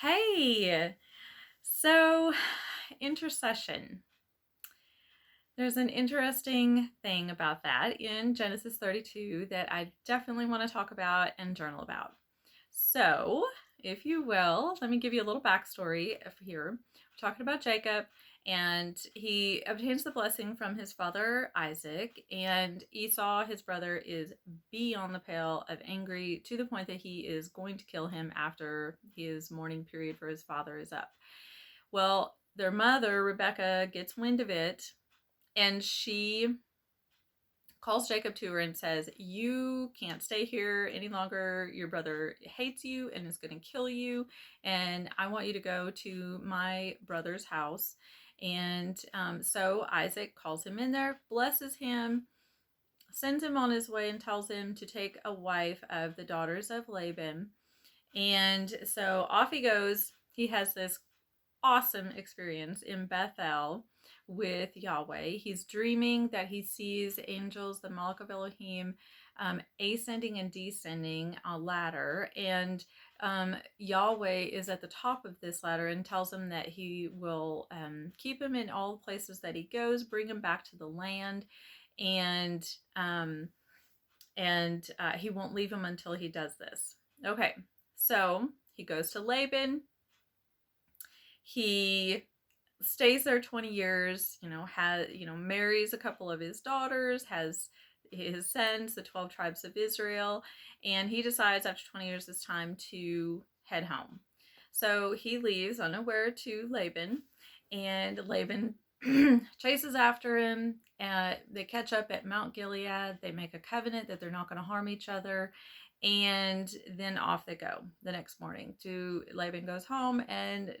Hey, so intercession. There's an interesting thing about that in Genesis 32 that I definitely want to talk about and journal about. So, if you will, let me give you a little backstory here. We're talking about Jacob, and he obtains the blessing from his father Isaac, and Esau, his brother, is beyond the pale of angry to the point that he is going to kill him after his mourning period for his father is up. Well, their mother, Rebecca, gets wind of it, and she calls Jacob to her and says, "You can't stay here any longer. Your brother hates you and is going to kill you. And I want you to go to my brother's house." And so Isaac calls him in there, blesses him, sends him on his way, and tells him to take a wife of the daughters of Laban. And so off he goes. He has this awesome experience in Bethel with Yahweh. He's dreaming that he sees angels, the Malak of Elohim, ascending and descending a ladder. And Yahweh is at the top of this ladder and tells him that he will keep him in all the places that he goes, bring him back to the land, and he won't leave him until he does this. Okay, so he goes to Laban. He stays there 20 years, marries a couple of his daughters, has his sons, the 12 tribes of Israel, and he decides after 20 years it's time to head home. So he leaves unaware to Laban, and Laban chases after him. They catch up at Mount Gilead. They make a covenant that they're not going to harm each other. And then off they go the next morning. Laban goes home, and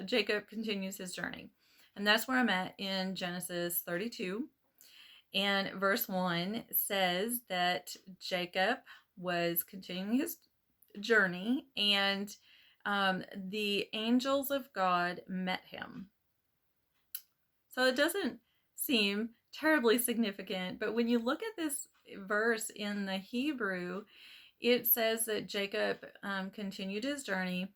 Jacob continues his journey. And that's where I'm at in Genesis 32. And verse 1 says that Jacob was continuing his journey, and the angels of God met him. So it doesn't seem terribly significant, but when you look at this verse in the Hebrew, it says that Jacob continued his journey,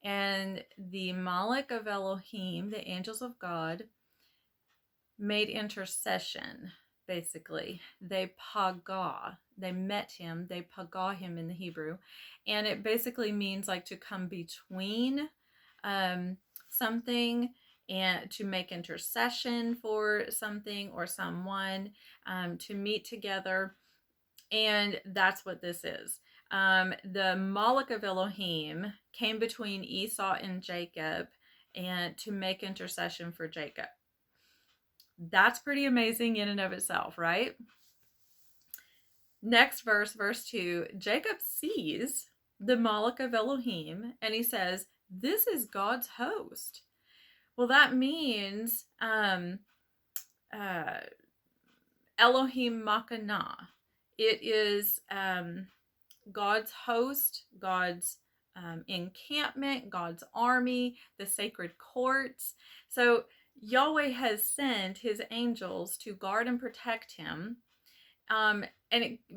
and the Malak of Elohim, the angels of God, made intercession, basically. They met him, they pagah him in the Hebrew. And it basically means like to come between something and to make intercession for something or someone, to meet together. And that's what this is. The Malak of Elohim came between Esau and Jacob and to make intercession for Jacob. That's pretty amazing in and of itself, right? Next verse, verse 2, Jacob sees the Malak of Elohim and he says, "This is God's host." Well, that means Elohim Makanah. It is God's host, God's encampment, God's army, the sacred courts. So Yahweh has sent his angels to guard and protect him,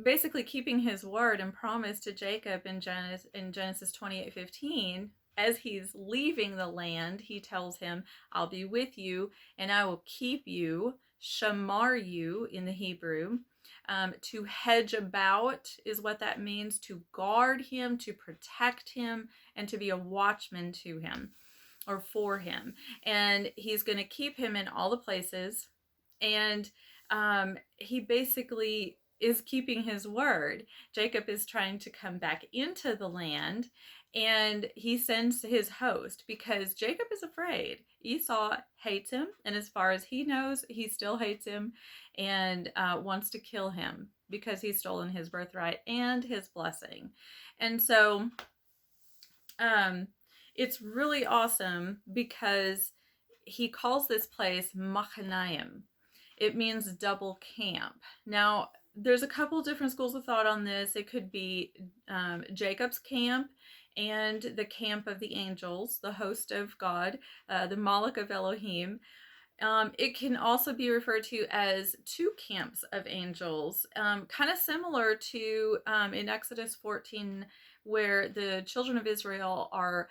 basically keeping his word and promise to Jacob in Genesis 28:15. As he's leaving the land, he tells him, "I'll be with you and I will keep you," shamar you in the Hebrew. To hedge about is what that means, to guard him, to protect him, and to be a watchman to him or for him. And he's going to keep him in all the places. And he basically is keeping his word. Jacob is trying to come back into the land, and he sends his host because Jacob is afraid. Esau hates him, and as far as he knows, he still hates him and wants to kill him because he's stolen his birthright and his blessing. And so it's really awesome because he calls this place Machanaim. It means double camp. Now, there's a couple different schools of thought on this. It could be Jacob's camp and the camp of the angels, the host of God, the Malak of Elohim. It can also be referred to as two camps of angels, kind of similar to in Exodus 14, where the children of Israel are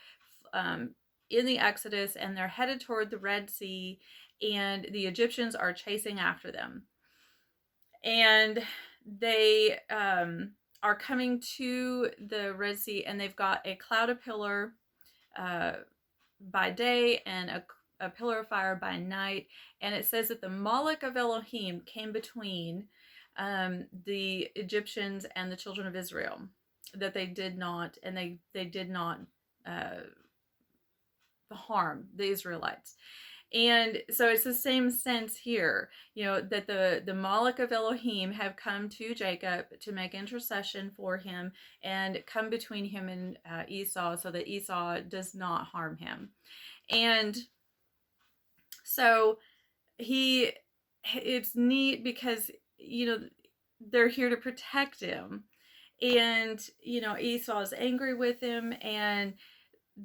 in the Exodus, and they're headed toward the Red Sea, and the Egyptians are chasing after them. And they are coming to the Red Sea, and they've got a cloud of pillar by day and a pillar of fire by night. And it says that the Malak of Elohim came between the Egyptians and the children of Israel, that they did not, and they did not harm the Israelites. And so it's the same sense here, that the Malak of Elohim have come to Jacob to make intercession for him and come between him and Esau, so that Esau does not harm him. And so it's neat because, they're here to protect him. And, Esau is angry with him, and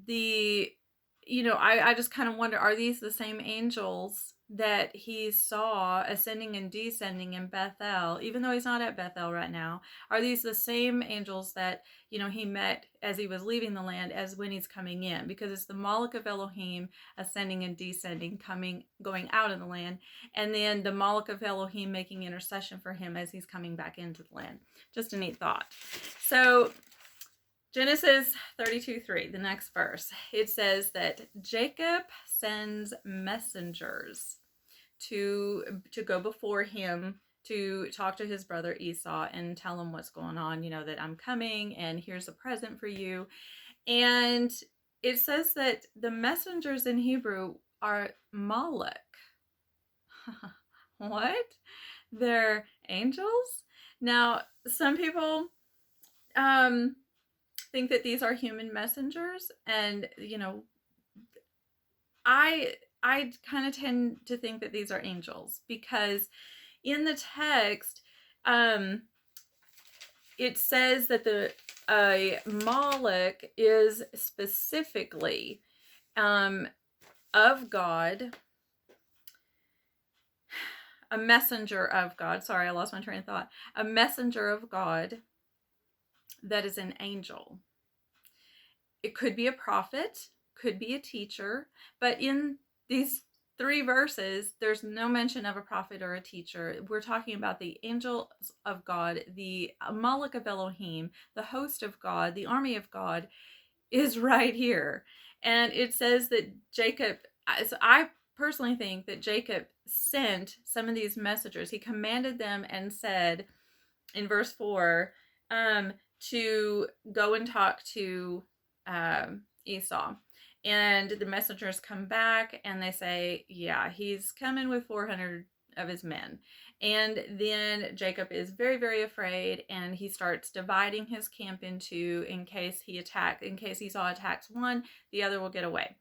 I just kind of wonder, are these the same angels that he saw ascending and descending in Bethel, even though he's not at Bethel right now? Are these the same angels that, he met as he was leaving the land as when he's coming in? Because it's the Malak of Elohim ascending and descending, going out of the land, and then the Malak of Elohim making intercession for him as he's coming back into the land. Just a neat thought. So Genesis 32:3, the next verse, it says that Jacob sends messengers to go before him to talk to his brother Esau and tell him what's going on, that I'm coming and here's a present for you. And it says that the messengers in Hebrew are Malak. What? They're angels? Now, some people think that these are human messengers, and I kind of tend to think that these are angels, because in the text it says that the Malak is specifically of God, a messenger of God. Sorry, I lost my train of thought. A messenger of God that is an angel. It could be a prophet, could be a teacher, but in these 3 verses, there's no mention of a prophet or a teacher. We're talking about the angels of God, the Malak of Elohim, the host of God, the army of God is right here. And it says that Jacob, so I personally think that Jacob sent some of these messengers. He commanded them and said in verse 4, to go and talk to Esau. And the messengers come back and they say, yeah, he's coming with 400 of his men. And then Jacob is very, very afraid, and he starts dividing his camp into, in case Esau attacks one, the other will get away.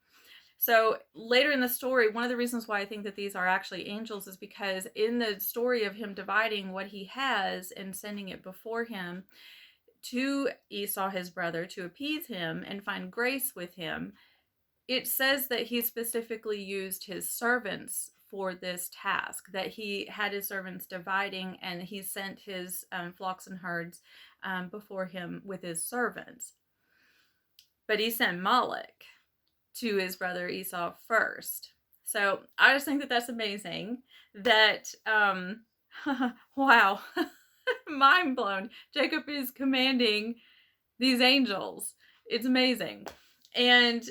So later in the story, one of the reasons why I think that these are actually angels is because in the story of him dividing what he has and sending it before him to Esau, his brother, to appease him and find grace with him, it says that he specifically used his servants for this task, that he had his servants dividing, and he sent his flocks and herds before him with his servants. But he sent Malak to his brother Esau first. So I just think that that's amazing. That, wow, mind blown. Jacob is commanding these angels. It's amazing. And,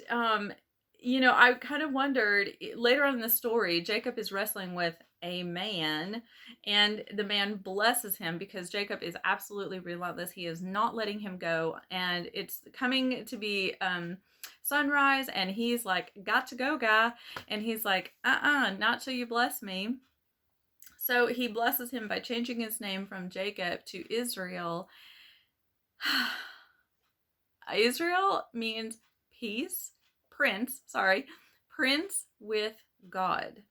I kind of wondered, later on in the story, Jacob is wrestling with a man, and the man blesses him because Jacob is absolutely relentless. He is not letting him go, and it's coming to be sunrise, and he's like, got to go, guy. And he's like, not till you bless me. So he blesses him by changing his name from Jacob to Israel. Israel means peace, prince with God.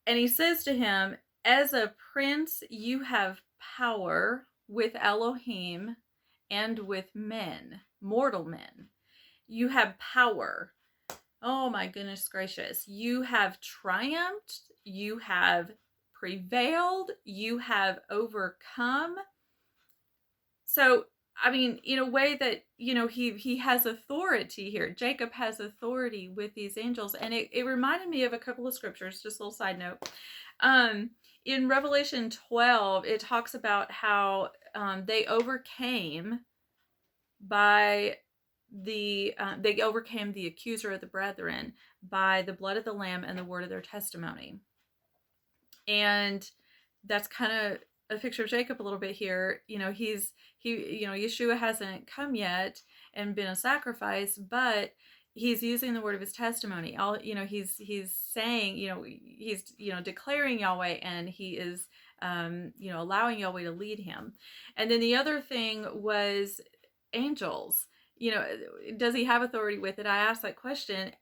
And he says to him, as a prince, you have power with Elohim and with men, mortal men. You have power. Oh my goodness gracious. You have triumphed. You have prevailed. You have overcome. So I mean, in a way that, he has authority here. Jacob has authority with these angels. And it reminded me of a couple of scriptures, just a little side note. In Revelation 12, it talks about how they overcame the accuser of the brethren by the blood of the Lamb and the word of their testimony. And that's kind of a picture of Jacob a little bit here. Yeshua hasn't come yet and been a sacrifice, but he's using the word of his testimony. He's saying, he's declaring Yahweh, and he is allowing Yahweh to lead him. And then the other thing was angels. Does he have authority with it? I asked that question.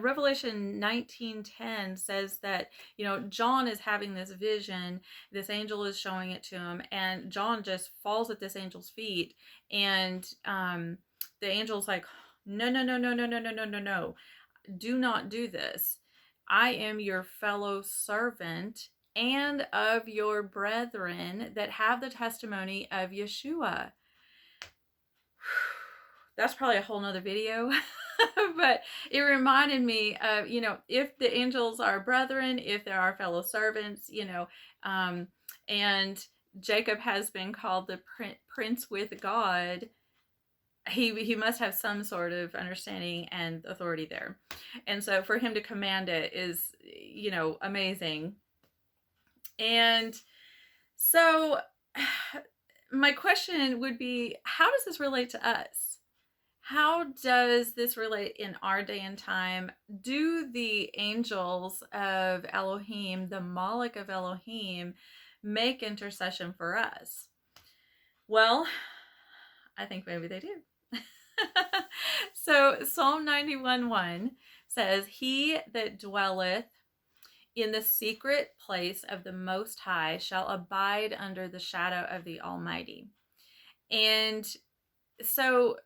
Revelation 19:10 says that, John is having this vision. This angel is showing it to him, and John just falls at this angel's feet. And the angel's like, no, no, no, no, no, no, no, no, no, no. Do not do this. I am your fellow servant and of your brethren that have the testimony of Yeshua. That's probably a whole nother video, but it reminded me of, if the angels are brethren, if there are fellow servants, and Jacob has been called the prince with God, he must have some sort of understanding and authority there. And so for him to command it is, amazing. And so my question would be, how does this relate to us? How does this relate in our day and time? Do the angels of Elohim, the Malak of Elohim, make intercession for us? Well, I think maybe they do. So Psalm 91:1 says, "He that dwelleth in the secret place of the Most High shall abide under the shadow of the Almighty." And so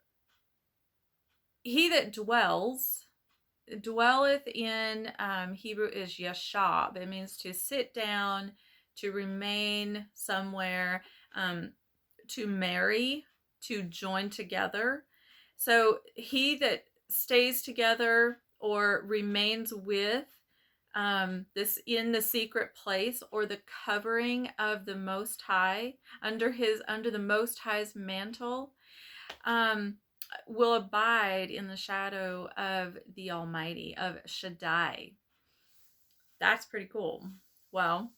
he that dwelleth in Hebrew is yashab. It means to sit down, to remain somewhere, to marry, to join together. So he that stays together or remains with this in the secret place or the covering of the Most High, under the Most High's mantle, will abide in the shadow of the Almighty, of Shaddai. That's pretty cool. Well,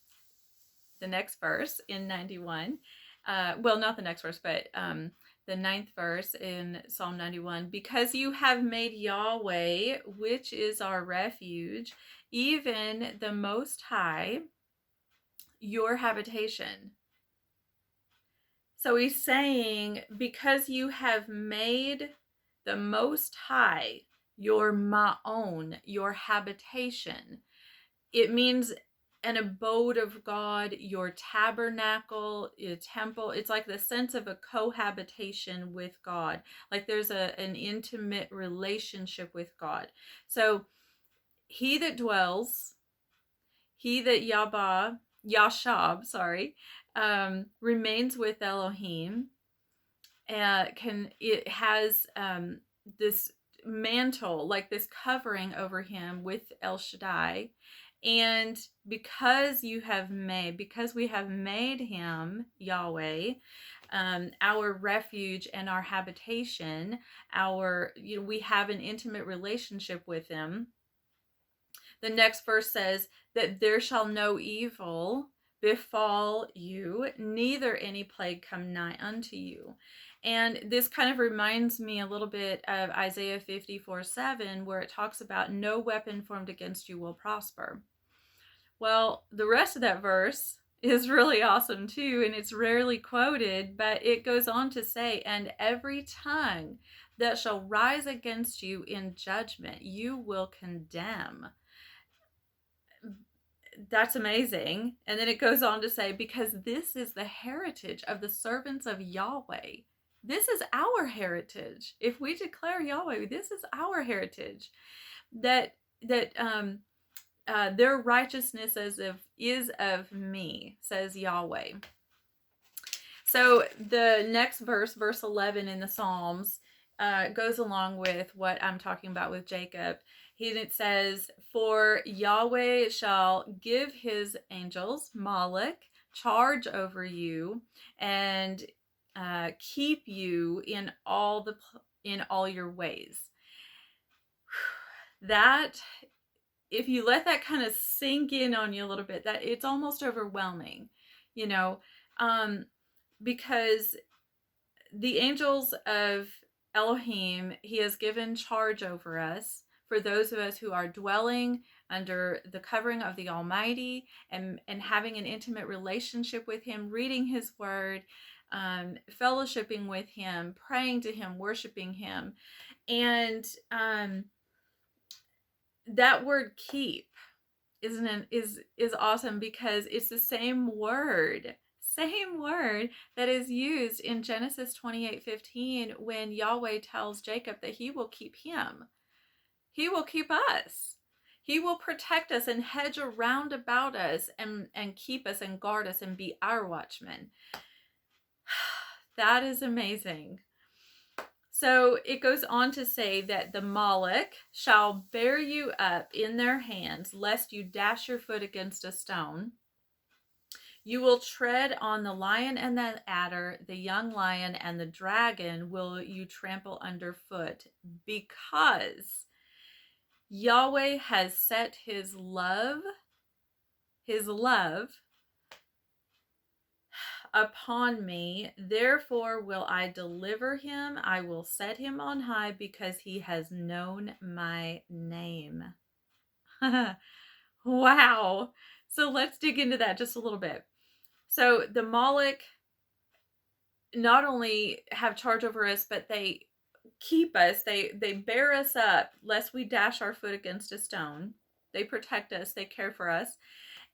the next verse in 91, not the next verse, but the 9th verse in Psalm 91, "Because you have made Yahweh, which is our refuge, even the Most High, your habitation." So he's saying, because you have made the Most High your ma'on, your habitation. It means an abode of God, your tabernacle, your temple. It's like the sense of a cohabitation with God. Like there's an intimate relationship with God. So he that dwells, he that Yashab, remains with Elohim, it has this mantle, like this covering over him with El Shaddai. And because we have made him Yahweh, our refuge and our habitation, we have an intimate relationship with him. The next verse says that there shall no evil befall you, neither any plague come nigh unto you. And this kind of reminds me a little bit of Isaiah 54:7, where it talks about no weapon formed against you will prosper. Well, the rest of that verse is really awesome too, and it's rarely quoted, but it goes on to say, "And every tongue that shall rise against you in judgment, you will condemn." That's amazing. And then it goes on to say, "Because this is the heritage of the servants of Yahweh." This is our heritage. If we declare Yahweh, this is our heritage. That their righteousness is of me, says Yahweh. So the next verse, verse 11 in the Psalms, goes along with what I'm talking about with Jacob. It says, "For Yahweh shall give his angels, Malak, charge over you, and keep you in all your ways." That, if you let that kind of sink in on you a little bit, that it's almost overwhelming, you know, because the angels of Elohim, he has given charge over us for those of us who are dwelling under the covering of the Almighty, and having an intimate relationship with him, reading his word, fellowshipping with him, praying to him, worshiping him. And that word keep is awesome, because it's the same word that is used in Genesis 28:15 when Yahweh tells Jacob that he will keep him. He will keep us. He will protect us and hedge around about us, and keep us and guard us and be our watchman. That is amazing. So it goes on to say that the Malak shall bear you up in their hands, lest you dash your foot against a stone. You will tread on the lion and the adder, the young lion and the dragon will you trample underfoot, because Yahweh has set his love upon me. Therefore will I deliver him. I will set him on high, because he has known my name. Wow. So let's dig into that just a little bit. So the Malak not only have charge over us, but they keep us. They bear us up lest we dash our foot against a stone. They protect us. They care for us.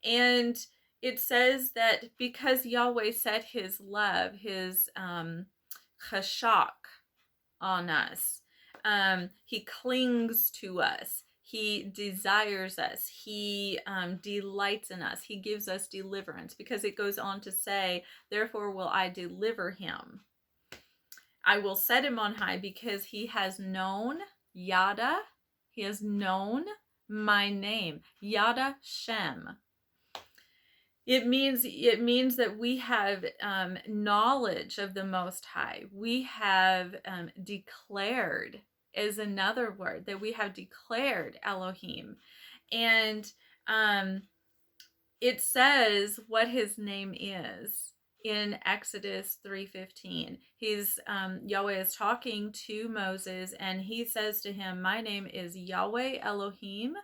And it says that because Yahweh set his love, his chashak on us, he clings to us. He desires us. He delights in us. He gives us deliverance, because it goes on to say, therefore will I deliver him. I will set him on high, because he has known Yada. He has known my name. Yada Shem. It means that we have knowledge of the Most High. We have declared, is another word, that we have declared Elohim. And it says what his name is in Exodus 3:15. Yahweh is talking to Moses, and he says to him, my name is Yahweh Elohim,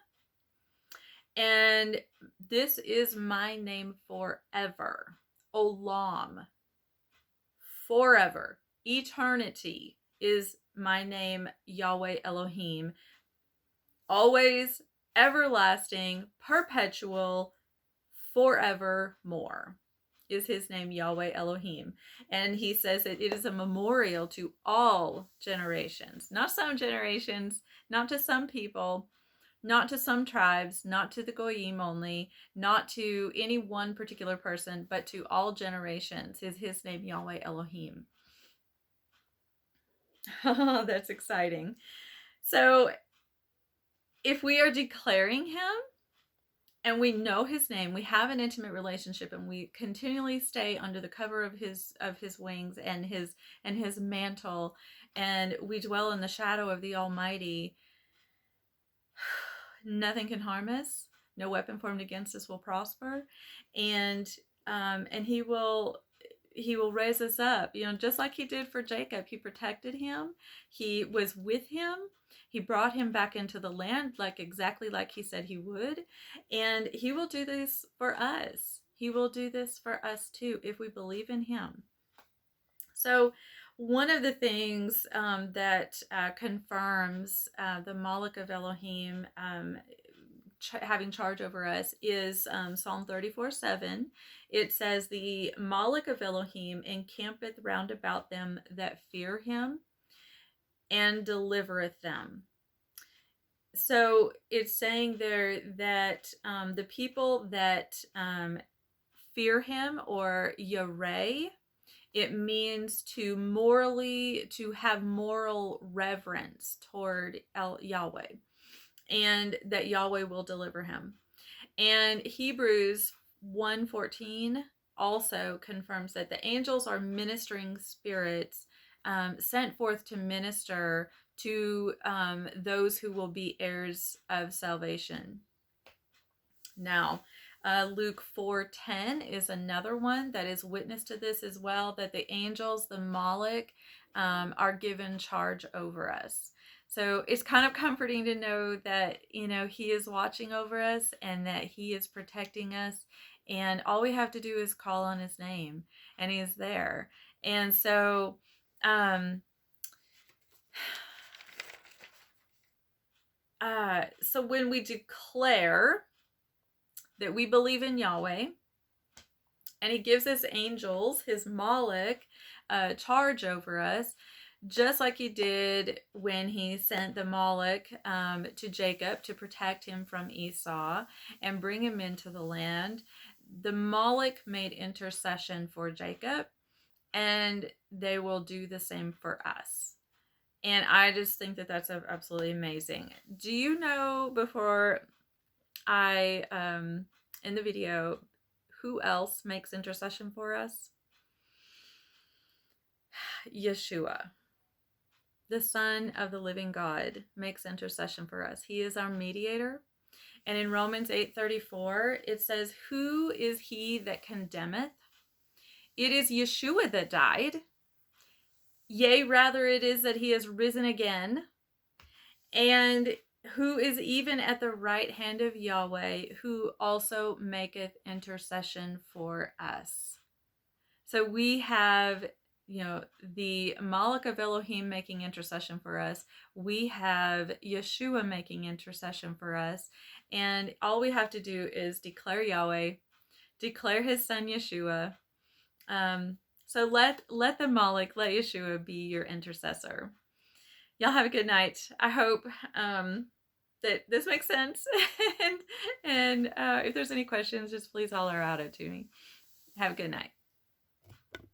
and this is my name forever. Olam. Forever. Eternity is my name, Yahweh Elohim. Always, everlasting, perpetual, forevermore is his name, Yahweh Elohim. And he says that it is a memorial to all generations. Not some generations, not to some people, not to some tribes, not to the Goyim only, not to any one particular person, but to all generations is his name, Yahweh Elohim. Oh, that's exciting. So if we are declaring him and we know his name, we have an intimate relationship, and we continually stay under the cover of his wings and his mantle, and we dwell in the shadow of the Almighty, nothing can harm us. No weapon formed against us will prosper, and he will raise us up. Just like he did for Jacob. He protected him. He was with him. He brought him back into the land, exactly like he said he would, and he will do this for us. He will do this for us too, if we believe in him. So one of the things that confirms the Malak of Elohim having charge over us is Psalm 34:7. It says, the Malak of Elohim encampeth round about them that fear him, and delivereth them. So it's saying there that the people that fear him, or Yareh, It means to have moral reverence toward Yahweh, and that Yahweh will deliver him. And Hebrews 1:14 also confirms that the angels are ministering spirits sent forth to minister to those who will be heirs of salvation. Now, Luke 4:10 is another one that is witness to this as well, that the angels, the Malak, are given charge over us. So it's kind of comforting to know that, he is watching over us and that he is protecting us. And all we have to do is call on his name and he is there. And so, so when we declare that we believe in Yahweh, and he gives his angels, his Malak, charge over us, just like he did when he sent the Malak to Jacob to protect him from Esau and bring him into the land. The Malak made intercession for Jacob, and they will do the same for us. And I just think that that's absolutely amazing. Do you know, before I in the video, who else makes intercession for us? Yeshua, the Son of the living God, makes intercession for us. He is our mediator. And in Romans 8:34, it says, "Who is he that condemneth? It is Yeshua that died. Yea, rather it is that he is risen again. And who is even at the right hand of Yahweh, who also maketh intercession for us." So we have, the Malak of Elohim making intercession for us. We have Yeshua making intercession for us. And all we have to do is declare Yahweh, declare his son Yeshua. So let the Malak, let Yeshua be your intercessor. Y'all have a good night. I hope that this makes sense. and if there's any questions, just please holler out it to me. Have a good night.